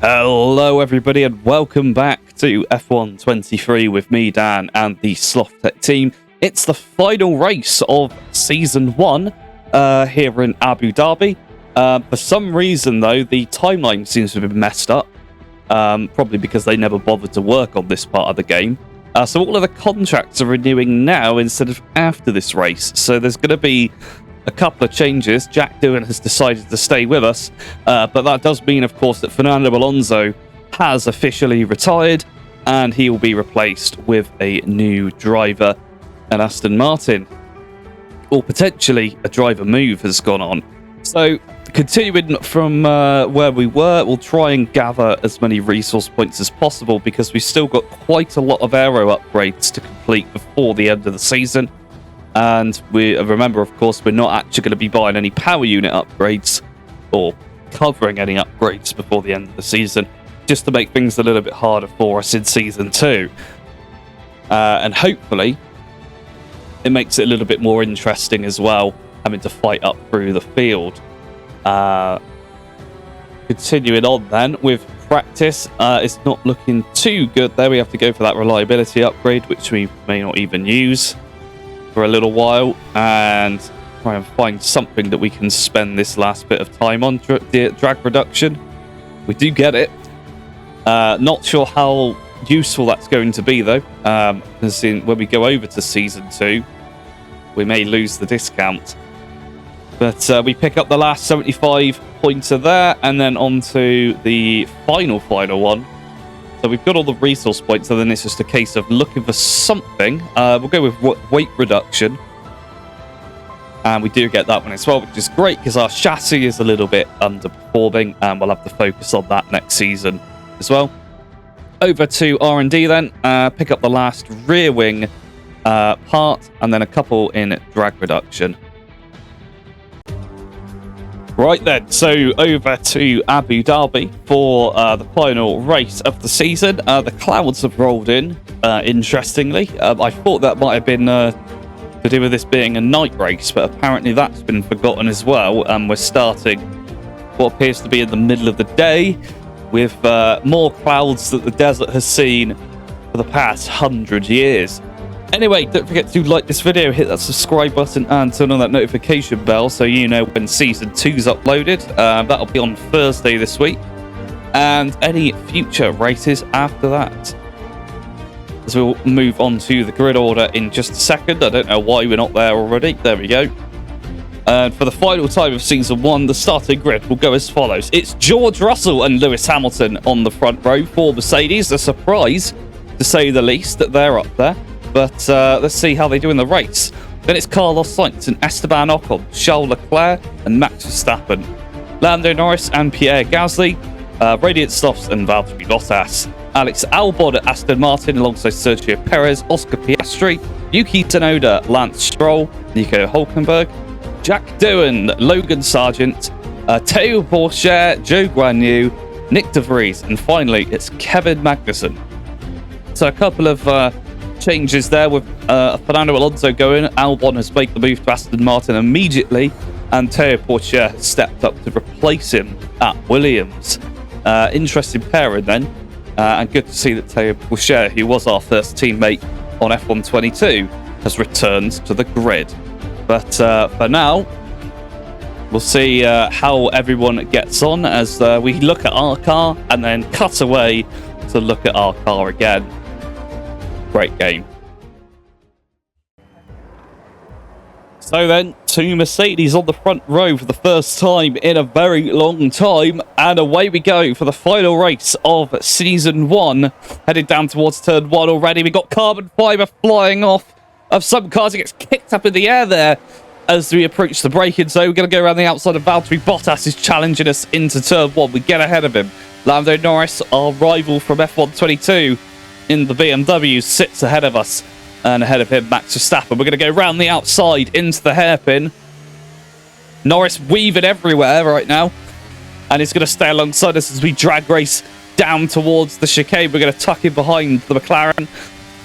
Hello everybody and welcome back to F1 23 with me, Dan, and the Slothz team. It's the final race of Season 1 here in Abu Dhabi. For some reason though, the timeline seems to have been messed up, probably because they never bothered to work on this part of the game. So all of the contracts are renewing now instead of after this race, so there's going to be a couple of changes. Jack Doohan has decided to stay with us, but that does mean, of course, that Fernando Alonso has officially retired, and he will be replaced with a new driver, an Aston Martin. Or potentially a driver move has gone on. So, continuing from where we were, we'll try and gather as many resource points as possible, because we've still got quite a lot of aero upgrades to complete before the end of the season. And we remember, of course, we're not actually going to be buying any power unit upgrades or covering any upgrades before the end of the season, just to make things a little bit harder for us in Season 2. And hopefully, it makes it a little bit more interesting as well, having to fight up through the field. Continuing on then with practice, it's not looking too good there. We have to go for that reliability upgrade, which we may not even use for a little while, and try and find something that we can spend this last bit of time on. Drag reduction, we do get it. Not sure how useful that's going to be though, because when we go over to Season 2 we may lose the discount, but we pick up the last 75 pointer there, and then on to the final one. So we've got all the resource points, so then it's just a case of looking for something. We'll go with weight reduction. And we do get that one as well, which is great because our chassis is a little bit underperforming, and we'll have to focus on that next season as well. Over to R&D then. Pick up the last rear wing part, and then a couple in drag reduction. Right then, so over to Abu Dhabi for the final race of the season. The clouds have rolled in, interestingly. I thought that might have been to do with this being a night race, but apparently that's been forgotten as well. And we're starting what appears to be in the middle of the day, with more clouds that the desert has seen for the past 100 years. Anyway, don't forget to like this video, hit that subscribe button, and turn on that notification bell so you know when Season 2's uploaded. That'll be on Thursday this week, and any future races after that. As we'll move on to the grid order in just a second. I don't know why we're not there already. There we go. And for the final time of Season 1, the starting grid will go as follows. It's George Russell and Lewis Hamilton on the front row for Mercedes. A surprise, to say the least, that they're up there. But let's see how they do in the race. Then it's Carlos Sainz and Esteban Ocon, Charles Leclerc and Max Verstappen, Lando Norris and Pierre Gasly, Radiant Slothz and Valtteri Bottas, Alex Albon at Aston Martin alongside Sergio Perez, Oscar Piastri, Yuki Tsunoda, Lance Stroll, Nico Hülkenberg, Jack Doohan, Logan Sargent, Théo Pourchaire, Joe Guan Yu, Nick De Vries, and finally it's Kevin Magnussen. So a couple of changes there with Fernando Alonso going. Albon has made the move to Aston Martin immediately, and Théo Pourchaire has stepped up to replace him at Williams. Interesting pairing then, and good to see that Théo Pourchaire, who was our first teammate on F1 22, has returned to the grid. But for now, we'll see how everyone gets on as we look at our car and then cut away to look at our car again. Great game. So then, two Mercedes on the front row for the first time in a very long time, and away we go for the final race of Season 1. Headed down towards Turn 1 already. We got carbon fibre flying off of some cars. It gets kicked up in the air there as we approach the braking zone. We're going to go around the outside of Valtteri Bottas, is challenging us into Turn 1. We get ahead of him. Lando Norris, our rival from F1 22, in the BMW, sits ahead of us, and ahead of him Max Verstappen. We're going to go round the outside into the hairpin. Norris weaving everywhere right now, and he's going to stay alongside us as we drag race down towards the chicane. We're going to tuck in behind the McLaren,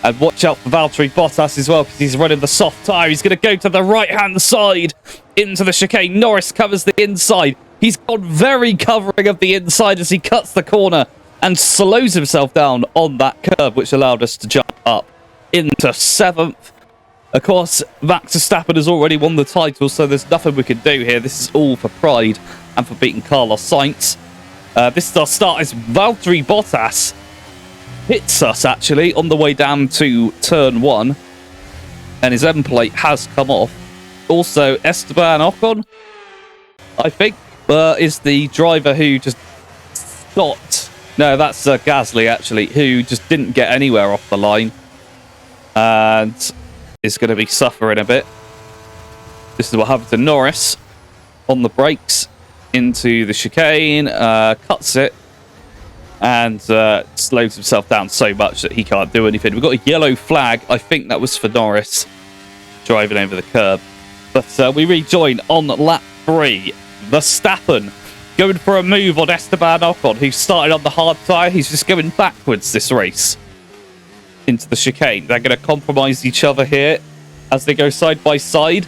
and watch out for Valtteri Bottas as well, because he's running the soft tyre. He's going to go to the right hand side into the chicane. Norris covers the inside. He's gone very covering of the inside as he cuts the corner and slows himself down on that curve, which allowed us to jump up into 7th. Of course, Max Verstappen has already won the title, so there's nothing we can do here. This is all for pride and for beating Carlos Sainz. This is our start as Valtteri Bottas hits us, actually, on the way down to turn 1. And his end plate has come off. Also, Esteban Ocon, I think, is the driver who just stopped. No, that's Gasly, actually, who just didn't get anywhere off the line. And is going to be suffering a bit. This is what happened to Norris on the brakes into the chicane, cuts it, and slows himself down so much that he can't do anything. We've got a yellow flag. I think that was for Norris driving over the curb. But we rejoin on lap 3. Verstappen going for a move on Esteban Ocon, who started on the hard tyre. He's just going backwards this race into the chicane. They're going to compromise each other here as they go side by side.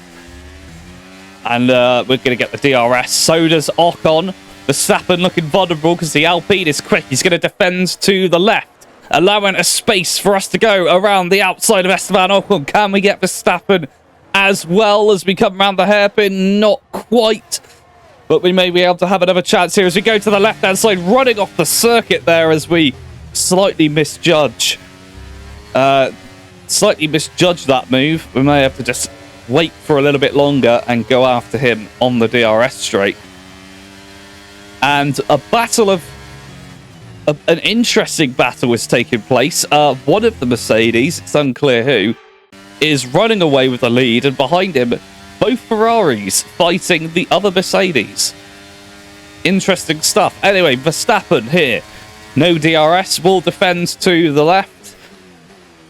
And we're going to get the DRS. So does Ocon. Verstappen looking vulnerable because the Alpine is quick. He's going to defend to the left, allowing a space for us to go around the outside of Esteban Ocon. Can we get Verstappen as well as we come around the hairpin? Not quite. But we may be able to have another chance here as we go to the left-hand side, running off the circuit there as we slightly misjudge. Misjudge that move. We may have to just wait for a little bit longer and go after him on the DRS straight. And a battle of an interesting battle is taking place. One of the Mercedes, it's unclear who, is running away with the lead, and behind him, both Ferraris fighting the other Mercedes. Interesting stuff. Anyway, Verstappen here. No DRS, will defend to the left,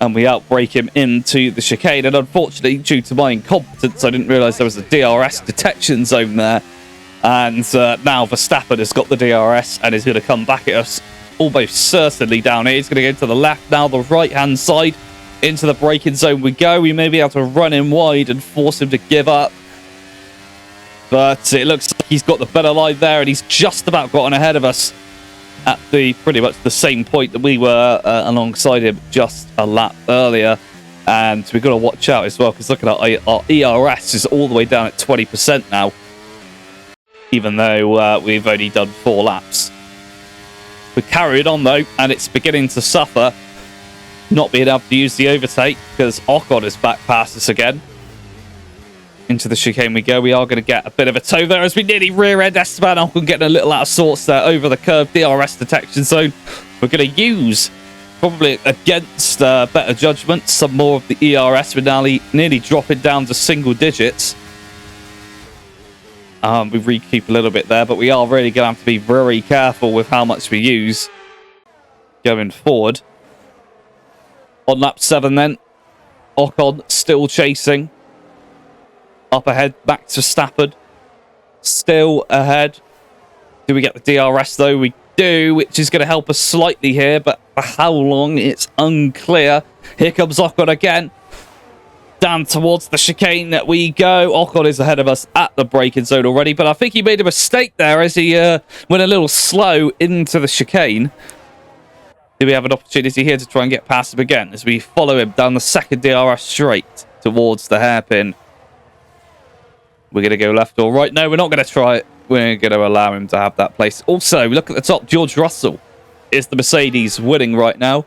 and we outbrake him into the chicane. And unfortunately, due to my incompetence, I didn't realise there was a DRS detection zone there. And now Verstappen has got the DRS and is going to come back at us almost certainly down here. He's going to go to the left now, the right-hand side. Into the braking zone we go. We may be able to run him wide and force him to give up. But it looks like he's got the better line there, and he's just about gotten ahead of us at the pretty much the same point that we were alongside him just a lap earlier. And we've got to watch out as well, because look at our ERS is all the way down at 20% now, even though we've only done 4 laps. We carried on though, and it's beginning to suffer not being able to use the overtake because Ocon is back past us again. Into the chicane we go. We are going to get a bit of a tow there as we nearly rear-end Esteban Ocon, getting a little out of sorts there over the curve. DRS detection zone. We're going to use, probably against better judgment, some more of the ERS. We're nearly dropping down to single digits. We recoup a little bit there, but we are really going to have to be very careful with how much we use going forward. On lap 7 then, Ocon still chasing. Up ahead, Max Verstappen still ahead. Do we get the DRS though? We do, which is going to help us slightly here, but for how long, it's unclear. Here comes Ocon again. Down towards the chicane that we go. Ocon is ahead of us at the braking zone already, but I think he made a mistake there as he went a little slow into the chicane. Do we have an opportunity here to try and get past him again as we follow him down the second DRS straight towards the hairpin? We're going to go left or right. No, we're not going to try it. We're going to allow him to have that place. Also, look at the top. George Russell is the Mercedes winning right now.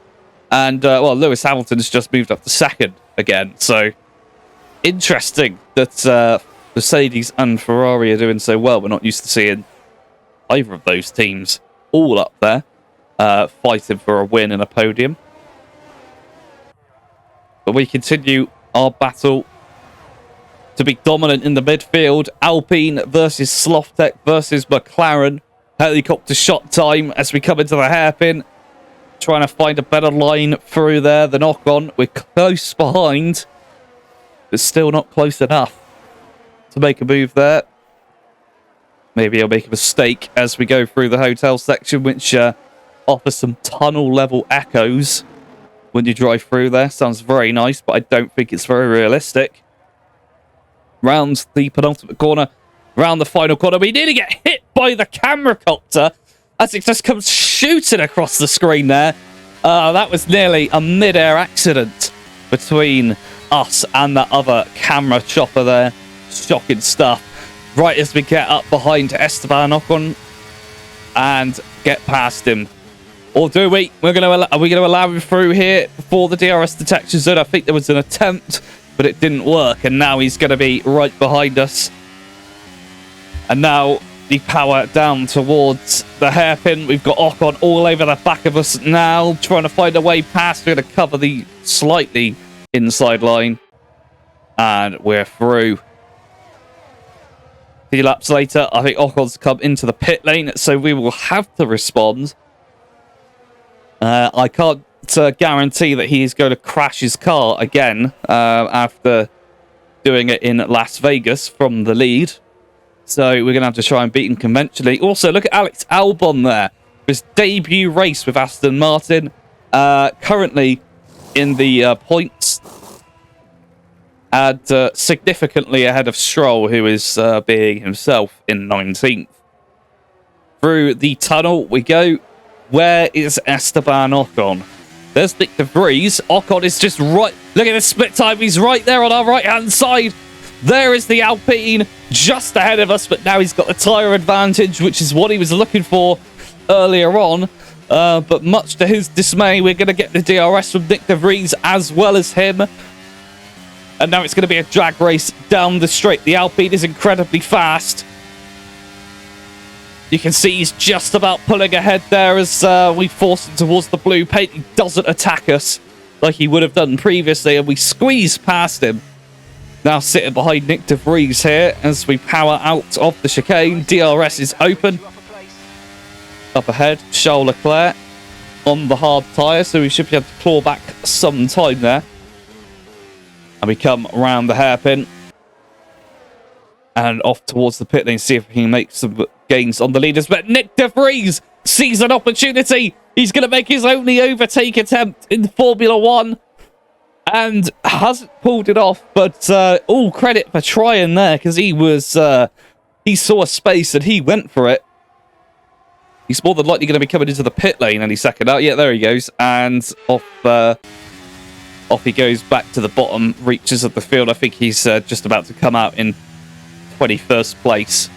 And, well, Lewis Hamilton's just moved up to second again. So, interesting that Mercedes and Ferrari are doing so well. We're not used to seeing either of those teams all up there. Fighting for a win and a podium. But we continue our battle to be dominant in the midfield. Alpine versus Slothz versus McLaren. Helicopter shot time as we come into the hairpin. Trying to find a better line through there than Ocon. We're close behind, but still not close enough to make a move there. Maybe I'll make a mistake as we go through the hotel section, which offers some tunnel level echoes when you drive through there. Sounds very nice, but I don't think it's very realistic. Round the penultimate corner, round the final corner. We nearly get hit by the camera copter as it just comes shooting across the screen there. That was nearly a mid-air accident between us and that other camera chopper there. Shocking stuff. Right as we get up behind Esteban Ocon and get past him. Or do we? Are we going to allow him through here before the DRS detection zone? I think there was an attempt, but it didn't work. And now he's going to be right behind us. And now the power down towards the hairpin. We've got Ocon all over the back of us now, trying to find a way past. We're going to cover the slightly inside line. And we're through. A few laps later, I think Ocon's come into the pit lane, so we will have to respond. I can't guarantee that he's going to crash his car again after doing it in Las Vegas from the lead. So we're going to have to try and beat him conventionally. Also, look at Alex Albon there. His debut race with Aston Martin. Currently in the points. And significantly ahead of Stroll, who is being himself in 19th. Through the tunnel we go. Where is Esteban Ocon? There's Nick de Vries. Ocon is just right. Look at the split time. He's right there on our right-hand side. There is the Alpine just ahead of us, but now he's got the tyre advantage, which is what he was looking for earlier on. But much to his dismay, we're going to get the DRS from Nick de Vries as well as him. And now it's going to be a drag race down the straight. The Alpine is incredibly fast. You can see he's just about pulling ahead there as we force him towards the blue paint. He doesn't attack us like he would have done previously, and we squeeze past him. Now sitting behind Nick de Vries here as we power out of the chicane. DRS is open. Up ahead, Charles Leclerc on the hard tyre, so we should be able to claw back some time there. And we come around the hairpin and off towards the pit lane, see if we can make some gains on the leaders. But Nick de Vries sees an opportunity. He's going to make his only overtake attempt in Formula 1 and hasn't pulled it off. But all credit for trying there, because he saw a space and he went for it. He's more than likely going to be coming into the pit lane any second out. Yeah, there he goes. And off he goes back to the bottom reaches of the field. I think he's just about to come out in 21st place,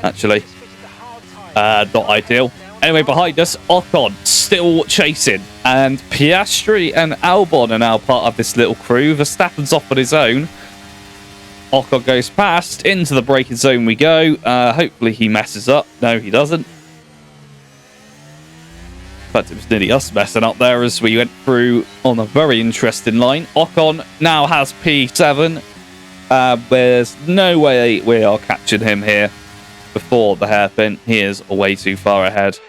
actually. Not ideal. Anyway, behind us, Ocon still chasing. And Piastri and Albon are now part of this little crew. Verstappen's off on his own. Ocon goes past. Into the braking zone we go. Hopefully he messes up. No, he doesn't. But it was nearly us messing up there as we went through on a very interesting line. Ocon now has P7. There's no way we are catching him here before the hairpin. He is way too far ahead.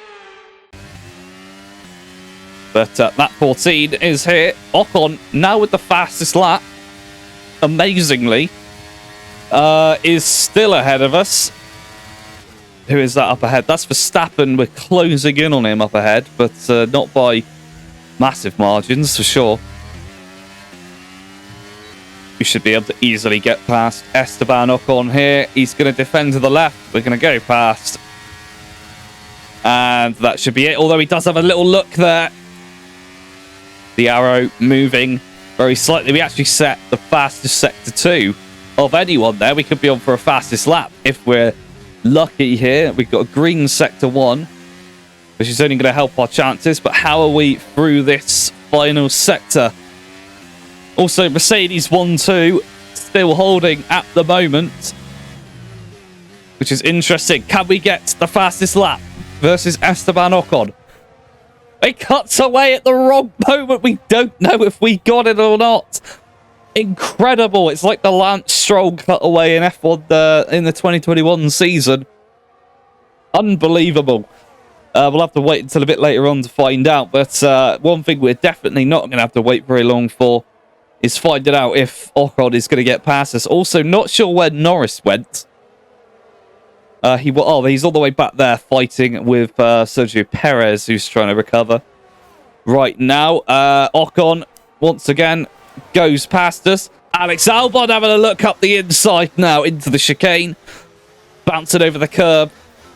But that 14 is here. Ocon, now with the fastest lap, amazingly, is still ahead of us. Who is that up ahead? That's Verstappen. We're closing in on him up ahead, but not by massive margins, for sure. We should be able to easily get past Esteban Ocon here. He's going to defend to the left. We're going to go past. And that should be it. Although he does have a little look there. The arrow moving very slightly. We actually set the fastest sector 2 of anyone there. We could be on for a fastest lap if we're lucky here. We've got a green sector 1, which is only going to help our chances. But how are we through this final sector? Also, Mercedes 1-2 still holding at the moment, which is interesting. Can we get the fastest lap versus Esteban Ocon? It cuts away at the wrong moment. We don't know if we got it or not. Incredible. It's like the Lance Stroll cutaway in F1 in the 2021 season. Unbelievable. We'll have to wait until a bit later on to find out. But one thing we're definitely not going to have to wait very long for is finding out if Ocon is going to get past us. Also, not sure where Norris went. He's all the way back there fighting with Sergio Perez, who's trying to recover right now. Ocon, once again, goes past us. Alex Albon having a look up the inside now into the chicane. Bouncing over the curb.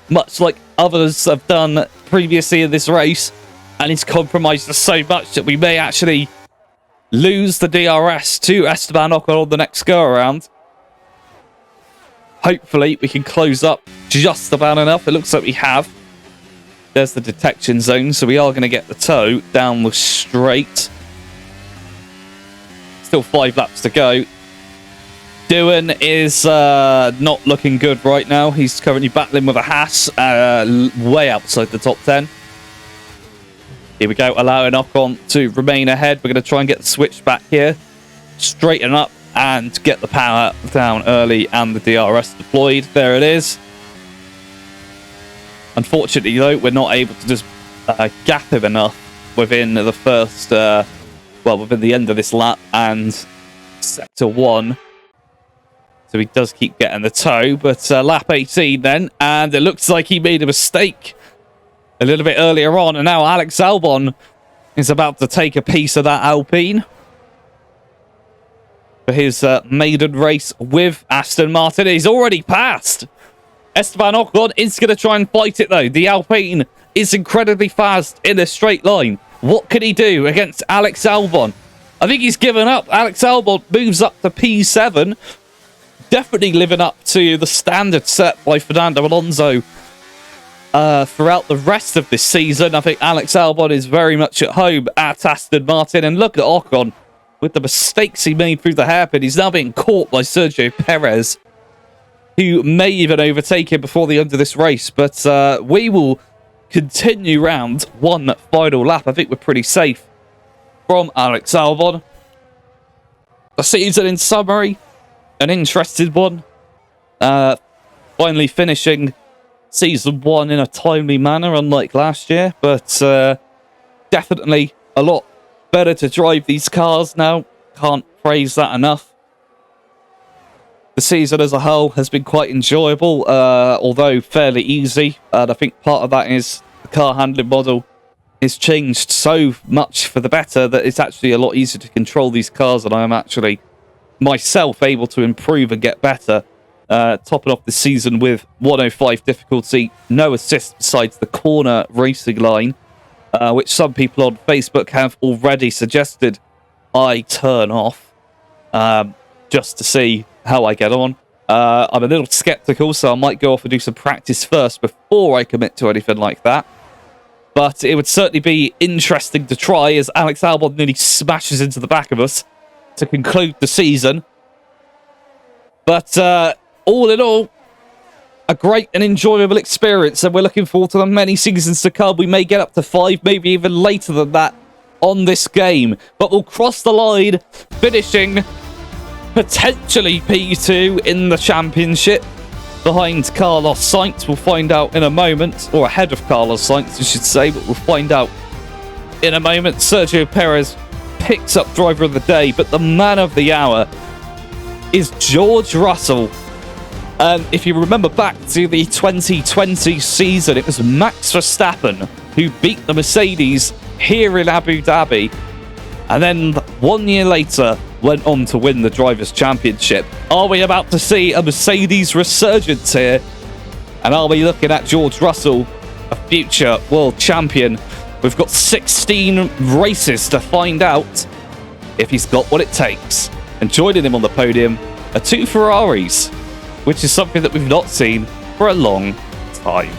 much like others have done previously in this race, and he's compromised us so much that we may actually lose the DRS to Esteban Ocon on the next go-around. Hopefully, we can close up just about enough. It looks like we have. There's the detection zone, so we are going to get the tow down the straight. Still 5 laps to go. Doohan is not looking good right now. He's currently battling with a Haas, way outside the top 10. Here we go, allowing Ocon to remain ahead. We're going to try and get the switch back here. Straighten up and get the power down early and the DRS deployed. There it is. Unfortunately, though, we're not able to just gap him enough within the first, within the end of this lap and sector 1. So he does keep getting the tow, but lap 18 then, and it looks like he made a mistake a little bit earlier on, and now Alex Albon is about to take a piece of that Alpine for his maiden race with Aston Martin. He's already passed. Esteban Ocon is going to try and fight it, though. The Alpine is incredibly fast in a straight line. What can he do against Alex Albon? I think he's given up. Alex Albon moves up to P7. Definitely living up to the standard set by Fernando Alonso throughout the rest of this season. I think Alex Albon is very much at home at Aston Martin. And look at Ocon with the mistakes he made through the hairpin. He's now being caught by Sergio Perez, who may even overtake him before the end of this race. But we will continue round one final lap. I think we're pretty safe from Alex Albon. The season in summary, an interesting one. Finally finishing Season 1 in a timely manner, unlike last year. But definitely a lot better to drive these cars now. Can't praise that enough. The season as a whole has been quite enjoyable, although fairly easy. And I think part of that is the car handling model has changed so much for the better that it's actually a lot easier to control these cars, and I am actually myself able to improve and get better. Topping off the season with 105 difficulty, no assist besides the corner racing line, which some people on Facebook have already suggested I turn off just to see how I get on. I'm a little skeptical, so I might go off and do some practice first before I commit to anything like that. But it would certainly be interesting to try, as Alex Albon nearly smashes into the back of us to conclude the season. But all in all, a great and enjoyable experience, and we're looking forward to the many seasons to come. We may get up to 5, maybe even later than that on this game. But we'll cross the line, finishing potentially P2 in the championship behind Carlos Sainz. We'll find out in a moment, or ahead of Carlos Sainz, I should say, but we'll find out in a moment. Sergio Perez picks up driver of the day, but the man of the hour is George Russell. And if you remember back to the 2020 season, it was Max Verstappen who beat the Mercedes here in Abu Dhabi, and then 1 year later went on to win the Drivers' Championship. Are we about to see a Mercedes resurgence here? And are we looking at George Russell, a future world champion? We've got 16 races to find out if he's got what it takes. And joining him on the podium are 2 Ferraris, which is something that we've not seen for a long time.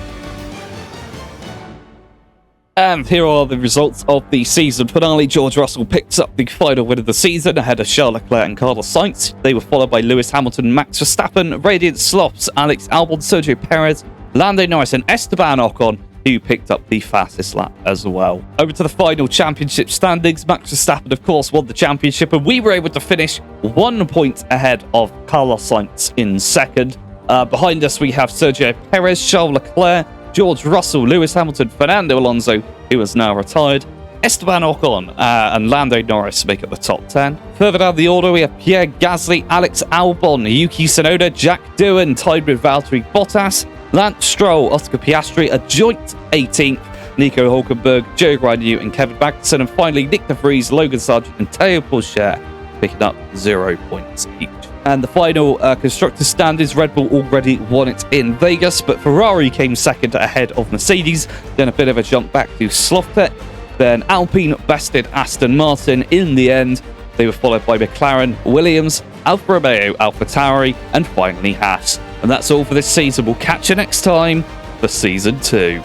And here are the results of the season finale. George Russell picks up the final win of the season ahead of Charles Leclerc and Carlos Sainz. They were followed by Lewis Hamilton, Max Verstappen, Radiant Slothz, Alex Albon, Sergio Perez, Lando Norris and Esteban Ocon, who picked up the fastest lap as well. Over to the final championship standings. Max Verstappen, of course, won the championship, and we were able to finish 1 point ahead of Carlos Sainz in second. Behind us, we have Sergio Perez, Charles Leclerc, George Russell, Lewis Hamilton, Fernando Alonso, who has now retired, Esteban Ocon and Lando Norris make up the top 10. Further down the order, we have Pierre Gasly, Alex Albon, Yuki Tsunoda, Jack Doohan, tied with Valtteri Bottas, Lance Stroll, Oscar Piastri, a joint 18th, Nico Hulkenberg, Joe Guanyu and Kevin Magnussen, and finally Nick de Vries, Logan Sargent and Teo Pourchaire picking up 0 points each. And the final constructor standings, Red Bull already won it in Vegas, but Ferrari came second ahead of Mercedes. Then a bit of a jump back to Slothz. Then Alpine bested Aston Martin in the end. They were followed by McLaren, Williams, Alfa Romeo, AlphaTauri, and finally Haas. And that's all for this season. We'll catch you next time for Season 2.